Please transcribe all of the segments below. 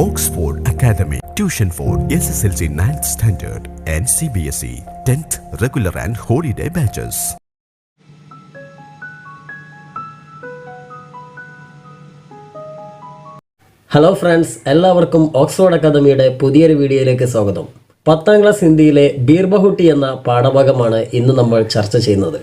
Oxford Academy. Tuition for SSLC 9th Standard and CBSE 10th Regular and Holiday Batches. Hello friends, എല്ലാവർക്കും Oxford അക്കാദമിയുടെ പുതിയൊരു വീഡിയോയിലേക്ക് സ്വാഗതം. 10ാം class ഹിന്ദിയിലെ ബീർബഹുട്ടി എന്ന പാഠഭാഗമാണ് ഇന്ന് നമ്മൾ ചർച്ച ചെയ്യുന്നത്.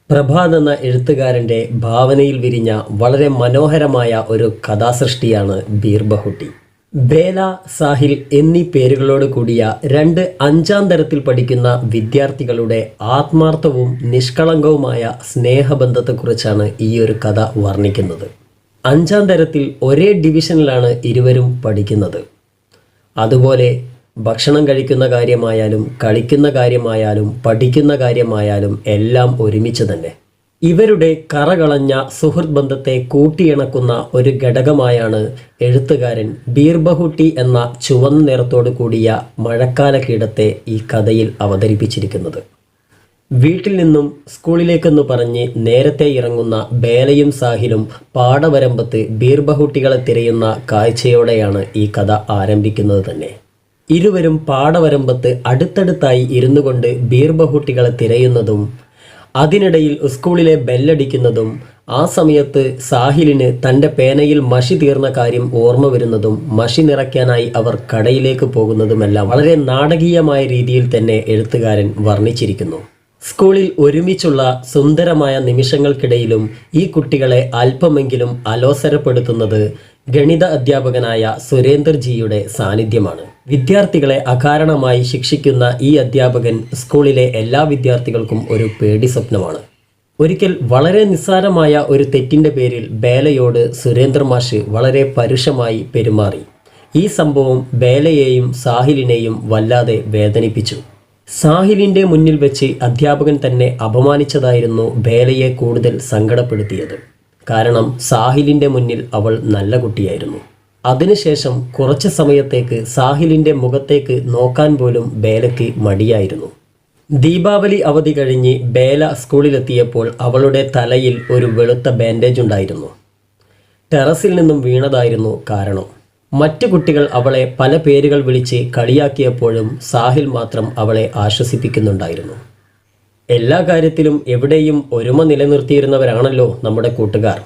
പ്രഭാത് എന്ന എഴുത്തുകാരൻ്റെ ഭാവനയിൽ വിരിഞ്ഞ വളരെ മനോഹരമായ ഒരു കഥാസൃഷ്ടിയാണ് ബീർബഹുട്ടി. ബേല, സാഹിൽ എന്നീ പേരുകളോട് കൂടിയ 2 5ാം തരത്തിൽ പഠിക്കുന്ന വിദ്യാർത്ഥികളുടെ ആത്മാർത്ഥവും നിഷ്കളങ്കവുമായ സ്നേഹബന്ധത്തെക്കുറിച്ചാണ് ഈ ഒരു കഥ വർണ്ണിക്കുന്നത്. 5ാം തരത്തിൽ ഒരേ ഡിവിഷനിലാണ് ഇരുവരും പഠിക്കുന്നത്. അതുപോലെ ഭക്ഷണം കഴിക്കുന്ന കാര്യമായാലും കളിക്കുന്ന കാര്യമായാലും പഠിക്കുന്ന കാര്യമായാലും എല്ലാം ഒരുമിച്ച് തന്നെ. ഇവരുടെ കറകളഞ്ഞ സുഹൃത്ത് ബന്ധത്തെ കൂട്ടിയിണക്കുന്ന ഒരു ഘടകമായാണ് എഴുത്തുകാരൻ ബീർബഹുട്ടി എന്ന ചുവന്ന നിറത്തോടു കൂടിയ മഴക്കാല കീടത്തെ ഈ കഥയിൽ അവതരിപ്പിച്ചിരിക്കുന്നത്. വീട്ടിൽ നിന്നും സ്കൂളിലേക്കെന്ന് പറഞ്ഞ് നേരത്തെ ഇറങ്ങുന്ന ബേലയും സാഹിലും പാടവരമ്പത്ത് ബീർബഹുട്ടികളെ തിരയുന്ന കാഴ്ചയോടെയാണ് ഈ കഥ ആരംഭിക്കുന്നത് തന്നെ. ഇരുവരും പാടവരമ്പത്ത് അടുത്തടുത്തായി ഇരുന്നു കൊണ്ട് ബീർബഹുട്ടികളെ തിരയുന്നതും അതിനിടയിൽ സ്കൂളിലെ ബെല്ലടിക്കുന്നതും ആ സമയത്ത് സാഹിലിന് തൻ്റെ പേനയിൽ മഷി തീർന്ന കാര്യം ഓർമ്മ വരുന്നതും മഷി നിറയ്ക്കാനായി അവർ കടയിലേക്ക് പോകുന്നതുമെല്ലാം വളരെ നാടകീയമായ രീതിയിൽ തന്നെ എഴുത്തുകാരൻ വർണ്ണിച്ചിരിക്കുന്നു. സ്കൂളിൽ ഒരുമിച്ചുള്ള സുന്ദരമായ നിമിഷങ്ങൾക്കിടയിലും ഈ കുട്ടികളെ അല്പമെങ്കിലും അലോസരപ്പെടുത്തുന്നത് ഗണിത അധ്യാപകനായ സുരേന്ദർജിയുടെ സാന്നിധ്യമാണ്. വിദ്യാർത്ഥികളെ അകാരണമായി ശിക്ഷിക്കുന്ന ഈ അധ്യാപകൻ സ്കൂളിലെ എല്ലാ വിദ്യാർത്ഥികൾക്കും ഒരു പേടി സ്വപ്നമാണ്. ഒരിക്കൽ വളരെ നിസ്സാരമായ ഒരു തെറ്റിൻ്റെ പേരിൽ ബേലയോട് സുരേന്ദ്ര മാഷ് വളരെ പരുഷമായി പെരുമാറി. ഈ സംഭവം ബേലയെയും സാഹിലിനെയും വല്ലാതെ വേദനിപ്പിച്ചു. സാഹിലിൻ്റെ മുന്നിൽ വെച്ച് അധ്യാപകൻ തന്നെ അപമാനിച്ചതായിരുന്നു ബേലയെ കൂടുതൽ സങ്കടപ്പെടുത്തിയത്. കാരണം സാഹിലിൻ്റെ മുന്നിൽ അവൾ നല്ല കുട്ടിയായിരുന്നു. അതിനുശേഷം കുറച്ച് സമയത്തേക്ക് സാഹിലിൻ്റെ മുഖത്തേക്ക് നോക്കാൻ പോലും ബേലയ്ക്ക് മടിയായിരുന്നു. ദീപാവലി അവധി കഴിഞ്ഞ് ബേല സ്കൂളിലെത്തിയപ്പോൾ അവളുടെ തലയിൽ ഒരു വെളുത്ത ബാൻഡേജ് ഉണ്ടായിരുന്നു. ടെറസിൽ നിന്നും വീണതായിരുന്നു കാരണം. മറ്റു കുട്ടികൾ അവളെ പല പേരുകൾ വിളിച്ച് കളിയാക്കിയപ്പോഴും സാഹിൽ മാത്രം അവളെ ആശ്വസിപ്പിക്കുന്നുണ്ടായിരുന്നു. എല്ലാ കാര്യത്തിലും എവിടെയും ഒരുമ നിലനിർത്തിയിരുന്നവരാണല്ലോ നമ്മുടെ കൂട്ടുകാർ.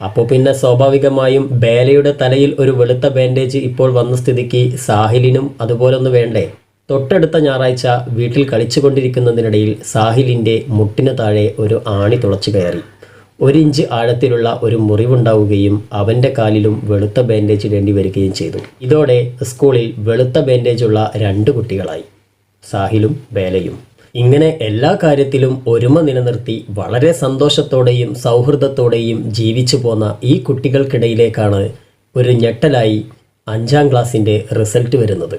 അപ്പോൾ പിന്നെ സ്വാഭാവികമായും ബേലയുടെ തലയിൽ ഒരു വെളുത്ത ബാൻഡേജ് ഇപ്പോൾ വന്ന സ്ഥിതിക്ക് സാഹിലിനും അതുപോലൊന്ന് വേണ്ടേ? തൊട്ടടുത്ത ഞായറാഴ്ച വീട്ടിൽ കളിച്ചുകൊണ്ടിരിക്കുന്നതിനിടയിൽ സാഹിലിൻ്റെ മുട്ടിന് താഴെ ഒരു ആണി തുളച്ചു കയറി. 1 ഇഞ്ച് ആഴത്തിലുള്ള ഒരു മുറിവുണ്ടാവുകയും അവൻ്റെ കാലിലും വെളുത്ത ബാൻഡേജ് ഇടേണ്ടി വരികയും ചെയ്തു. ഇതോടെ സ്കൂളിൽ വെളുത്ത ബാൻഡേജുള്ള 2 കുട്ടികളായി, സാഹിലും ബേലയും. ഇങ്ങനെ എല്ലാ കാര്യത്തിലും ഒരുമ നിലനിർത്തി വളരെ സന്തോഷത്തോടെയും സൗഹൃദത്തോടെയും ജീവിച്ചു പോന്ന ഈ കുട്ടികൾക്കിടയിലേക്കാണ് ഒരു ഞെട്ടലായി 5ാം ക്ലാസ്സിൻ്റെ റിസൾട്ട് വരുന്നത്.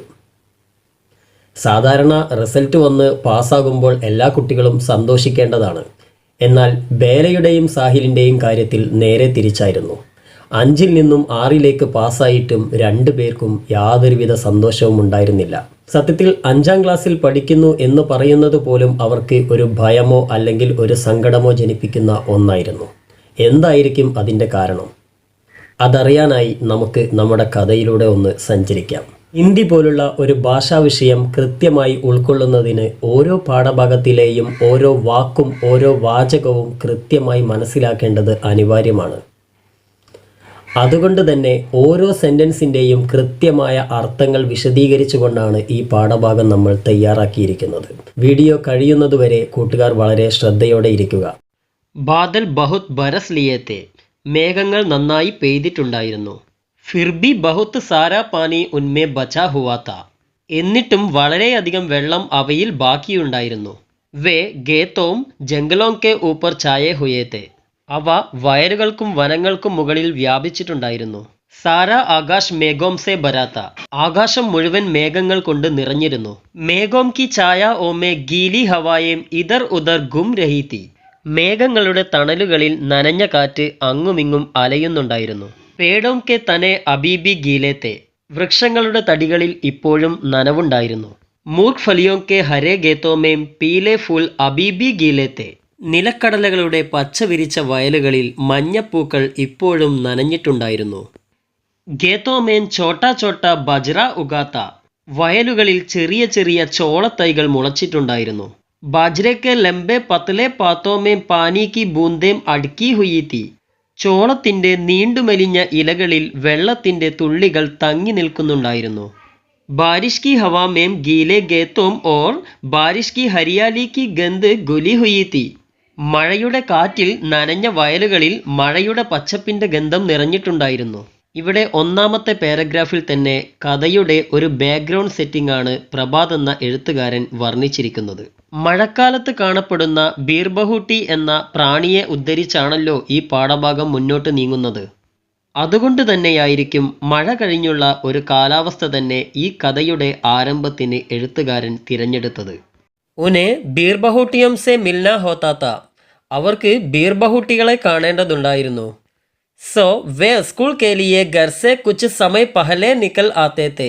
സാധാരണ റിസൾട്ട് വന്ന് പാസ്സാകുമ്പോൾ എല്ലാ കുട്ടികളും സന്തോഷിക്കേണ്ടതാണ്. എന്നാൽ ബേലയുടെയും സാഹിലിൻ്റെയും കാര്യത്തിൽ നേരെ തിരിച്ചായിരുന്നു. 5ൽ നിന്നും 6ലേക്ക് പാസ്സായിട്ടും 2 പേർക്കും യാതൊരുവിധ സന്തോഷവും ഉണ്ടായിരുന്നില്ല. സത്യത്തിൽ 5ാം ക്ലാസ്സിൽ പഠിക്കുന്നു എന്ന് പറയുന്നത് പോലും അവർക്ക് ഒരു ഭയമോ അല്ലെങ്കിൽ ഒരു സങ്കടമോ ജനിപ്പിക്കുന്ന ഒന്നായിരുന്നു. എന്തായിരിക്കും അതിൻ്റെ കാരണം? അതറിയാനായി നമുക്ക് നമ്മുടെ കഥയിലൂടെ ഒന്ന് സഞ്ചരിക്കാം. ഹിന്ദി പോലുള്ള ഒരു ഭാഷാ വിഷയം കൃത്യമായി ഉൾക്കൊള്ളുന്നതിന് ഓരോ പാഠഭാഗത്തിലെയും ഓരോ വാക്കും ഓരോ വാചകവും കൃത്യമായി മനസ്സിലാക്കേണ്ടത് അനിവാര്യമാണ്. അതുകൊണ്ട് തന്നെ ഓരോ സെൻറ്റൻസിൻ്റെയും കൃത്യമായ അർത്ഥങ്ങൾ വിശദീകരിച്ചുകൊണ്ടാണ് ഈ പാഠഭാഗം നമ്മൾ തയ്യാറാക്കിയിരിക്കുന്നത്. വീഡിയോ കഴിയുന്നതുവരെ കൂട്ടുകാർ വളരെ ശ്രദ്ധയോടെ ഇരിക്കുക. ബാദൽ ബഹുത് ബരസ് ലിയേത്തെ, മേഘങ്ങൾ നന്നായി പെയ്തിട്ടുണ്ടായിരുന്നു. ഫിർബി ബഹുത്ത് സാരാ പാനി ഉന്മേ ബച്ചാ ഹുവാ താ, എന്നിട്ടും വളരെയധികം വെള്ളം അവയിൽ ബാക്കിയുണ്ടായിരുന്നു. വേ ഗേത്തോം ജംഗലോം കെ ഊപ്പർ ഛായേ ഹുയേ തേ, അവ വയലുകൾക്കും വനങ്ങൾക്കും മുകളിൽ വ്യാപിച്ചിട്ടുണ്ടായിരുന്നു. സാരാ ആകാശ് മേഘോം സെ ബരാത്ത, ആകാശം മുഴുവൻ മേഘങ്ങൾ കൊണ്ട് നിറഞ്ഞിരുന്നു. മേഘോം കി ഛായ ഓമേ ഗീലി ഹവായേം ഇധർ ഉധർ ഗും രഹി തി, മേഘങ്ങളുടെ തണലുകളിൽ നനഞ്ഞ കാറ്റ് അങ്ങുമിങ്ങും അലയുന്നുണ്ടായിരുന്നു. പേടോം കെ തനെ അബീബി ഗീലേത്തെ, വൃക്ഷങ്ങളുടെ തടികളിൽ ഇപ്പോഴും നനവുണ്ടായിരുന്നു. മൂർഖ് ഫലിയോം കെ ഹരേ ഗേത്തോമേം പീലെ ഫുൽ അബീബി ഗീലേത്തെ, നിലക്കടലകളുടെ പച്ച വിരിച്ച വയലുകളിൽ മഞ്ഞപ്പൂക്കൾ ഇപ്പോഴും നനഞ്ഞിട്ടുണ്ടായിരുന്നു. ഗേത്തോമേൻ ചോട്ട ചോട്ട ബജ്ര ഉഗാത്ത. വയലുകളിൽ ചെറിയ ചെറിയ ചോളത്തൈകൾ മുളച്ചിട്ടുണ്ടായിരുന്നു. ബാജ്രയ്ക്ക് ലംബെ പത്ലെ പാത്തോമേം പാനി കി ബൂന്തേം അടുക്കി ഹുയി തീ. ചോളത്തിൻ്റെ നീണ്ടുമെലിഞ്ഞ ഇലകളിൽ വെള്ളത്തിൻ്റെ തുള്ളികൾ തങ്ങി നിൽക്കുന്നുണ്ടായിരുന്നു. ബാരിഷ് കി ഹവാ മേം ഗീലെ ഗേത്തോം ഓർ ബാരിഷ് കി ഹരിയാലി കി ഗന്ധ് ഗുലി ഹുയി തീ. മഴയുടെ കാറ്റിൽ നനഞ്ഞ വയലുകളിൽ മഴയുടെ പച്ചപ്പിൻ്റെ ഗന്ധം നിറഞ്ഞിട്ടുണ്ടായിരുന്നു. ഇവിടെ ഒന്നാമത്തെ പാരഗ്രാഫിൽ തന്നെ കഥയുടെ ഒരു ബാക്ക്ഗ്രൗണ്ട് സെറ്റിംഗ് ആണ് പ്രഭാത് എന്ന എഴുത്തുകാരൻ വർണ്ണിച്ചിരിക്കുന്നത്. മഴക്കാലത്ത് കാണപ്പെടുന്ന ബീർബഹൂട്ടി എന്ന പ്രാണിയെ ഉദ്ധരിച്ചാണല്ലോ ഈ പാഠഭാഗം മുന്നോട്ട് നീങ്ങുന്നത്. അതുകൊണ്ട് തന്നെയായിരിക്കും മഴ കഴിഞ്ഞുള്ള ഒരു കാലാവസ്ഥ തന്നെ ഈ കഥയുടെ ആരംഭത്തിന് എഴുത്തുകാരൻ തിരഞ്ഞെടുത്തത്. ഉനെ ബീർബഹൂട്ടിയം സെ മിൽന ഹോത്താത്ത. അവർക്ക് ബീർബഹൂട്ടികളെ കാണേണ്ടതുണ്ടായിരുന്നു. സോ വേ സ്കൂൾ കെ ലിയെ ഘർ സെ കുച്ച് സമയ പഹലെ നിക്കൽ ആത്തേ തേ.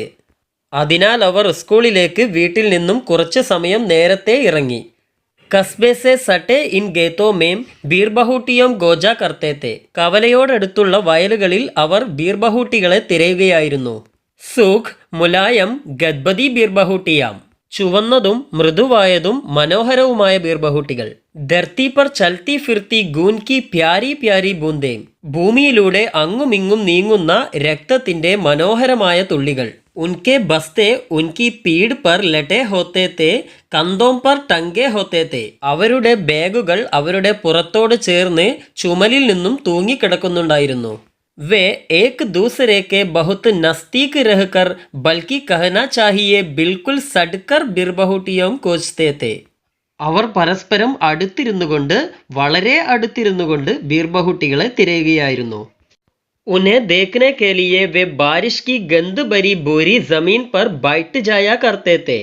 അതിനാൽ അവർ സ്കൂളിലേക്ക് വീട്ടിൽ നിന്നും കുറച്ച് സമയം നേരത്തെ ഇറങ്ങി. കസ്ബെ സെ സട്ടെ ഇൻ ഗേത്തോ മേം ബീർബഹൂട്ടിയം ഗോജ കർത്തേ തേ. കവലയോടടുത്തുള്ള വയലുകളിൽ അവർ ബീർബഹൂട്ടികളെ തിരയുകയായിരുന്നു. സൂഖ് മുലായം ഗദ്ബദി ബീർബഹൂട്ടിയാം. ചുവന്നതും മൃദുവായതും മനോഹരവുമായ ബീർബഹൂട്ടികൾ. ധർത്തി പർ ചൽത്തി ഫിർത്തി ഗൂൻ കി പ്യാരി പ്യാരി ബൂന്തേം. ഭൂമിയിലൂടെ അങ്ങുമിങ്ങും നീങ്ങുന്ന രക്തത്തിന്റെ മനോഹരമായ തുള്ളികൾ. ഉൻകെ ബസ്തെ ഉൻകി പീഡ് പർ ലटे होते थे, കന്തോം പർ ടങ്കെ ഹോത്തെ തേ. അവരുടെ ബാഗുകൾ അവരുടെ പുറത്തോട് ചേർന്ന് ചുമലിൽ നിന്നും തൂങ്ങിക്കിടക്കുന്നുണ്ടായിരുന്നു. वे एक दूसरे के बहुत नज़दीक रहकर बल्कि कहना चाहिए बिल्कुल सड़कर ബീർബഹൂട്ടിയം കോച്ച്തേ തേ. അവർ പരസ്പരം അടുത്തിരുന്നുകൊണ്ട് വളരെ അടുത്തിരുന്നുകൊണ്ട് ബീർബഹൂട്ടികളെ തിരയുകയായിരുന്നു. ഉन्हें देखने के लिए वे बारिश की गंध भरी बोरी जमीन पर बैठ जाया करते थे.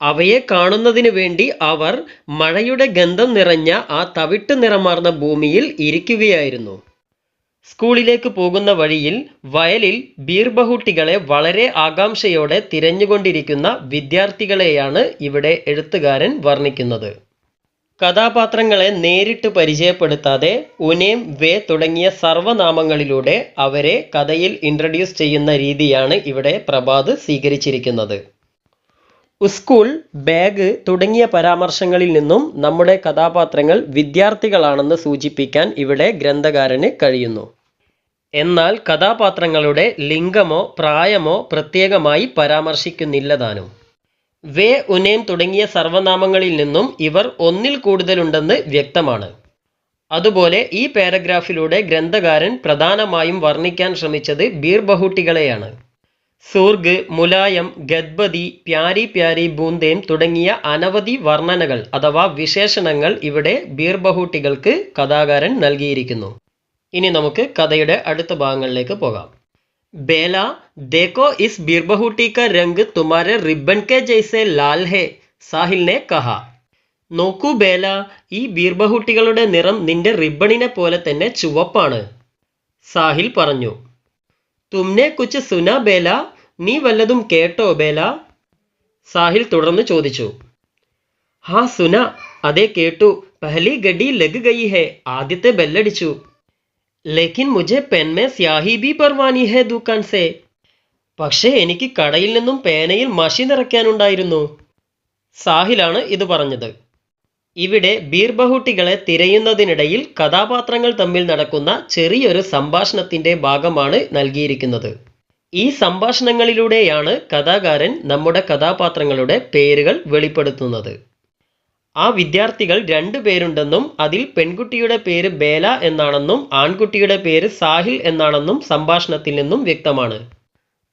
അവയെ കാണുന്നതിനു വേണ്ടി അവർ മഴയുടെ ഗന്ധം നിറഞ്ഞ ആ തവിട്ട് നിറമാർന്ന ഭൂമിയിൽ ഇരിക്കുകയായിരുന്നു. സ്കൂളിലേക്ക് പോകുന്ന വഴിയിൽ വയലിൽ ബീർബഹൂട്ടികളെ വളരെ ആകാംക്ഷയോടെ തിരഞ്ഞുകൊണ്ടിരിക്കുന്ന വിദ്യാർത്ഥികളെയാണ് ഇവിടെ എഴുത്തുകാരൻ വർണ്ണിക്കുന്നത്. കഥാപാത്രങ്ങളെ നേരിട്ട് പരിചയപ്പെടുത്താതെ ഉനേം വേ തുടങ്ങിയ സർവനാമങ്ങളിലൂടെ അവരെ കഥയിൽ ഇൻട്രൊഡ്യൂസ് ചെയ്യുന്ന രീതിയാണ് ഇവിടെ പ്രഭാത് സ്വീകരിച്ചിരിക്കുന്നത്. സ്കൂൾ, ബാഗ് തുടങ്ങിയ പരാമർശങ്ങളിൽ നിന്നും നമ്മുടെ കഥാപാത്രങ്ങൾ വിദ്യാർത്ഥികളാണെന്ന് സൂചിപ്പിക്കാൻ ഇവിടെ ഗ്രന്ഥകാരന് കഴിയുന്നു. എന്നാൽ കഥാപാത്രങ്ങളുടെ ലിംഗമോ പ്രായമോ പ്രത്യേകമായി പരാമർശിക്കുന്നില്ലതാനും. വേ, ഉനേം തുടങ്ങിയ സർവനാമങ്ങളിൽ നിന്നും ഇവർ ഒന്നിൽ കൂടുതലുണ്ടെന്ന് വ്യക്തമാണ്. അതുപോലെ ഈ പാരഗ്രാഫിലൂടെ ഗ്രന്ഥകാരൻ പ്രധാനമായും വർണ്ണിക്കാൻ ശ്രമിച്ചത് ബീർബഹൂട്ടികളെയാണ്. സൂർഗ്, മുലായം, ഗദ്ബദി, പ്യാരി പ്യാരി ബൂന്തേം തുടങ്ങിയ അനവധി വർണ്ണനകൾ അഥവാ വിശേഷണങ്ങൾ ഇവിടെ ബീർബഹൂട്ടികൾക്ക് കഥാകാരൻ നൽകിയിരിക്കുന്നു. ഇനി നമുക്ക് കഥയുടെ അടുത്ത ഭാഗങ്ങളിലേക്ക് പോകാം. ബേല, ദേഖോ ഇസ് ബീർബഹൂട്ടി കാ രംഗ് തുമാരെ റിബൺ കെ ജൈസെ ലാൽ ഹേ, സാഹിൽ നെ കഹാ. നോക്കൂ ബേല, ഈ ബീർബഹൂട്ടികളുടെ നിറം നിന്റെ റിബണിനെ പോലെ തന്നെ ചുവപ്പാണ്, സാഹിൽ പറഞ്ഞു. തുമ്നെ കുച്ച് സുന ബേല, നീ വല്ലതും കേട്ടോ ബേല, സാഹിൽ തുടർന്ന് ചോദിച്ചു. ഹാ സുന, അതെ കേട്ടു. പഹലി ഗഡി ലഗ് ഗയി ഹേ, ആദ്യത്തെ ബെല്ലടിച്ചു. ലേക്കിൻ മുझे പെൻ മേ സ്യാഹി ഭി പർവാനി ഹേ ദുകാൻ സേ. പക്ഷേ എനിക്ക് കടയിൽ നിന്നും പേനയിൽ മഷി നിറയ്ക്കാനുണ്ടായിരുന്നു. സാഹിലാണ് ഇത് പറഞ്ഞത്. ഇവിടെ ബീർബഹൂട്ടികളെ തിരയുന്നതിനിടയിൽ കഥാപാത്രങ്ങൾ തമ്മിൽ നടക്കുന്ന ചെറിയൊരു സംഭാഷണത്തിന്റെ ഭാഗമാണ് നൽകിയിരിക്കുന്നത്. ഈ സംഭാഷണങ്ങളിലൂടെയാണ് കഥാകാരൻ നമ്മുടെ കഥാപാത്രങ്ങളുടെ പേരുകൾ വെളിപ്പെടുത്തുന്നത്. ആ വിദ്യാർത്ഥികൾ 2 പേരുണ്ടെന്നും അതിൽ പെൺകുട്ടിയുടെ പേര് ബേല എന്നാണെന്നും ആൺകുട്ടിയുടെ പേര് സാഹിൽ എന്നാണെന്നും സംഭാഷണത്തിൽ നിന്നും വ്യക്തമാണ്.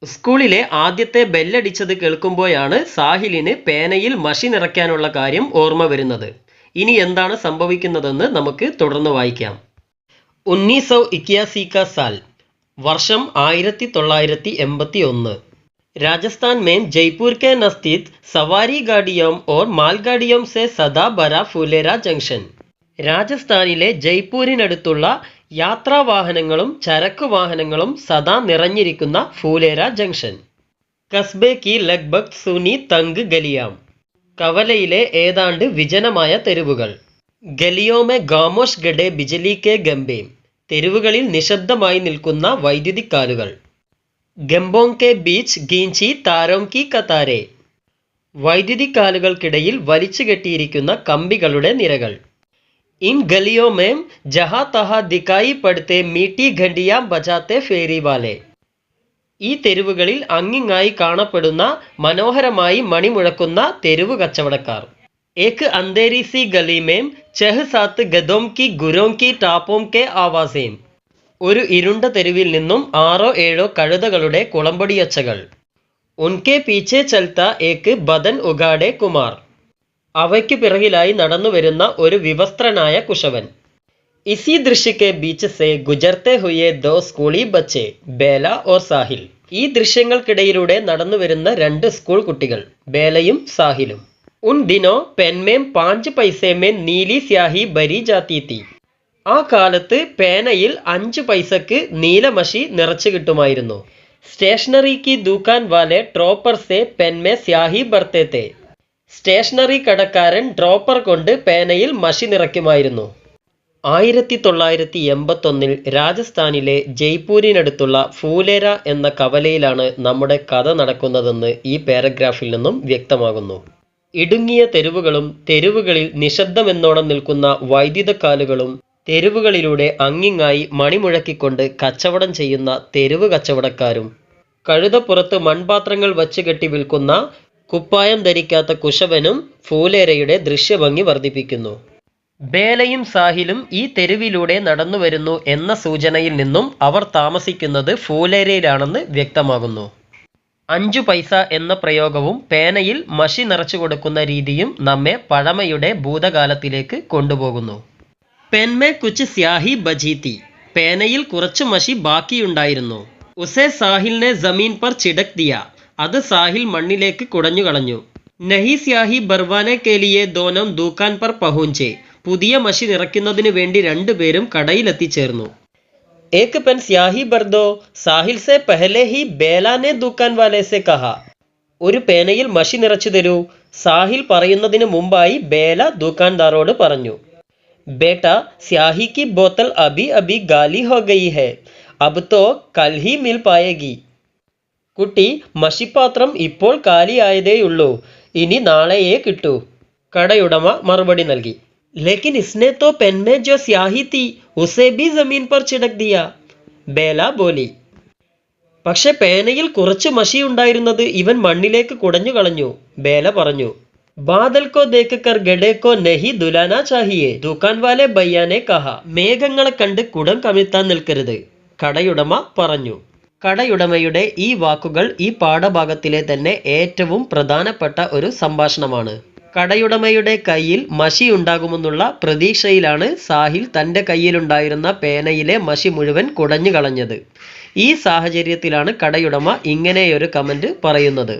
സ്കൂളിലെ ആദ്യത്തെ ബെല്ലടിച്ചത് കേൾക്കുമ്പോഴാണ് സാഹിലിന് പേനയിൽ മഷി നിറയ്ക്കാനുള്ള കാര്യം ഓർമ്മ വരുന്നത്. ഇനി എന്താണ് സംഭവിക്കുന്നതെന്ന് നമുക്ക് തുടർന്ന് വായിക്കാം. 1981 का साल, വർഷം 1981. राजस्थान में जयपुर के नज़दीक सवारी गाड़ियों और मालगाड़ियों से सदा भरा फुलेरा जंक्शन. രാജസ്ഥാനിലെ ജയ്പൂരിനടുത്തുള്ള യാത്രാവാഹനങ്ങളും ചരക്ക് വാഹനങ്ങളും സദാ നിറഞ്ഞിരിക്കുന്ന ഫൂലേര ജംഗ്ഷൻ. കസ്ബെ കി ലഗ്ഭഗ് സുനി തങ് ഗലിയാം. കവലയിലെ ഏതാണ്ട് വിജനമായ തെരുവുകൾ. ഗലിയോമെ ഗാമോഷ് ഗഡെ ബിജലി കെ ഗംബേം. തെരുവുകളിൽ നിശബ്ദമായി നിൽക്കുന്ന വൈദ്യുതിക്കാലുകൾ. ഗംബോങ് കെ ബീച്ച് ഗീഞ്ചി താരോം കി കതാരെ. വൈദ്യുതി കാലുകൾക്കിടയിൽ വലിച്ചു കെട്ടിയിരിക്കുന്ന കമ്പികളുടെ നിരകൾ. ഇൻ ഗലിയോ മേം ജഹാ തഹാ ദിക്കായി പടുത്തെ മീട്ടി ഘണ്ടിയാ ബജാത്തെ ഫേരി വാലെ. ഈ തെരുവുകളിൽ അങ്ങിങ്ങായി കാണപ്പെടുന്ന മനോഹരമായി മണിമുഴക്കുന്ന തെരുവ് കച്ചവടക്കാർ. ഏക് അന്ധേരി സി ഗലി മേം ചെഹ് സാത്ത് ഗദോം കി ഗുരോം കി ടാപ്പോം കെ ആവാസേം. ഒരു ഇരുണ്ട തെരുവിൽ നിന്നും 6-7 കഴുതകളുടെ കുളമ്പടിയൊച്ചകൾ. ഉൻകെ പീച്ചെ ചൽത്ത ഏക് ബദൻ ഉഗാഡെ കുമാർ. അവയ്ക്ക് പിറകിലായി നടന്നു വരുന്ന ഒരു വിവസ്ത്രനായ കുശവൻ. ഇസി ദൃശ്യക്കെ ബീച്ച് സെ ഗുജർത്തെ ഹുയെ ദോ സ്കൂളി ബച്ചെ ബേല ഓർ സാഹിൽ. ഈ ദൃശ്യങ്ങൾക്കിടയിലൂടെ നടന്നു വരുന്ന 2 സ്കൂൾ കുട്ടികൾ, ബേലയും സാഹിലും. ഉൻ ദിനോ പെൻമേം 5 പൈസേമേ നീലി സ്യാഹി ബരി ജാത്തി തീ. ആ കാലത്ത് പേനയിൽ 5 പൈസക്ക് നീലമഷി നിറച്ചു കിട്ടുമായിരുന്നു. സ്റ്റേഷനറി കി ദുകാൻ വാലെ ട്രോപ്പർ സെ പെൻമേ സ്യാഹി ബർത്തെ തേ. സ്റ്റേഷനറി കടക്കാരൻ ഡ്രോപ്പർ കൊണ്ട് പേനയിൽ മഷി നിറയ്ക്കുമായിരുന്നു. 1981 രാജസ്ഥാനിലെ ജയ്പൂരിനടുത്തുള്ള ഫൂലേര എന്ന കവലയിലാണ് നമ്മുടെ കഥ നടക്കുന്നതെന്ന് ഈ പാരഗ്രാഫിൽ നിന്നും വ്യക്തമാകുന്നു. ഇടുങ്ങിയ തെരുവുകളും തെരുവുകളിൽ നിശബ്ദമെന്നോണം നിൽക്കുന്ന വൈദ്യുതക്കാലുകളും തെരുവുകളിലൂടെ അങ്ങിങ്ങായി മണിമുഴക്കിക്കൊണ്ട് കച്ചവടം ചെയ്യുന്ന തെരുവ് കച്ചവടക്കാരും കഴുതപ്പുറത്ത് മൺപാത്രങ്ങൾ വച്ചുകെട്ടി വിൽക്കുന്ന കുപ്പായം ധരിക്കാത്ത കുശവനും ഫൂലേരയുടെ ദൃശ്യഭംഗി വർദ്ധിപ്പിക്കുന്നു. ബേലയും സാഹിലും ഈ തെരുവിലൂടെ നടന്നു വരുന്നു എന്ന സൂചനയിൽ നിന്നും അവർ താമസിക്കുന്നത് ഫൂലേരയിലാണെന്ന് വ്യക്തമാകുന്നു. 5 പൈസ എന്ന പ്രയോഗവും പേനയിൽ മഷി നിറച്ചു കൊടുക്കുന്ന രീതിയും നമ്മെ പഴമയുടെ ഭൂതകാലത്തിലേക്ക് കൊണ്ടുപോകുന്നു. പെൻമേ കുച്ച് സ്യാഹി ബജീത്തി. പേനയിൽ കുറച്ച് മഷി ബാക്കിയുണ്ടായിരുന്നു. ഉസേ സാഹിലിനെ ജമീൻ പർ ചിടക് ദിയ. അത് സാഹിൽ മണ്ണിലേക്ക് കുടഞ്ഞു കളഞ്ഞു. നഹി സ്യാഹി ബർവാനെ കേലിയെ ദോനം ദുകാൻ പർ പഹുഞ്ചെ. പുതിയ മഷി നിറയ്ക്കുന്നതിന് വേണ്ടി 2 പേരും കടയിലെത്തിച്ചേർന്നു. ഏക് പെൻ സ്യാഹി ബർദോ സാഹിൽ സെ പെഹലെ ഹി ബേലാനെ ദുകാൻ വാലെ സെ കഹ. ഒരു പേനയിൽ മഷി നിറച്ചു തരൂ, സാഹിൽ പറയുന്നതിന് മുമ്പായി ബേല ദുകാൻദാറോട് പറഞ്ഞു. ബേട്ട സ്യാഹി കി ബോത്തൽ അബി അബി ഗാലി ഹോ ഗയി ഹെ, അബ് തോ കൽ ഹി മിൽ പായേഗി. കുട്ടി, മഷിപ്പാത്രം ഇപ്പോൾ കാലിയായതേയുള്ളൂ, ഇനി നാളെയേ കിട്ടൂ, കടയുടമ മറുപടി നൽകി. ലേക്കിൻ ഇസ്നെ തോ പെൻമേ ജോ സ്യാഹി തീ ഉസേ ഭി ജമീൻ പർ ചിടക് ദിയ, ബേല ബോലി. പക്ഷെ പേനയിൽ കുറച്ച് മഷി ഉണ്ടായിരുന്നത് ഇവൻ മണ്ണിലേക്ക് കുടഞ്ഞു കളഞ്ഞു, ബേല പറഞ്ഞു. ബാദൽ കോ ദേഖ് കർ ഗഡെ കോ നഹി ദുലാന ചാഹിയേ, ദുകാൻ വാലെ ഭയ്യാനെ കഹ. മേഘങ്ങളെ കണ്ട് കുടം കമിഴ്ത്താൻ നിൽക്കരുത്, കടയുടമ പറഞ്ഞു. കടയുടമയുടെ ഈ വാക്കുകൾ ഈ പാഠഭാഗത്തിലെ തന്നെ ഏറ്റവും പ്രധാനപ്പെട്ട ഒരു സംഭാഷണമാണ്. കടയുടമയുടെ കയ്യിൽ മഷി ഉണ്ടാകുമെന്നുള്ള പ്രതീക്ഷയിലാണ് സാഹിൽ തൻ്റെ കയ്യിലുണ്ടായിരുന്ന പേനയിലെ മഷി മുഴുവൻ കുടഞ്ഞു കളഞ്ഞത്. ഈ സാഹചര്യത്തിലാണ് കടയുടമ ഇങ്ങനെയൊരു കമൻറ്റ് പറയുന്നത്.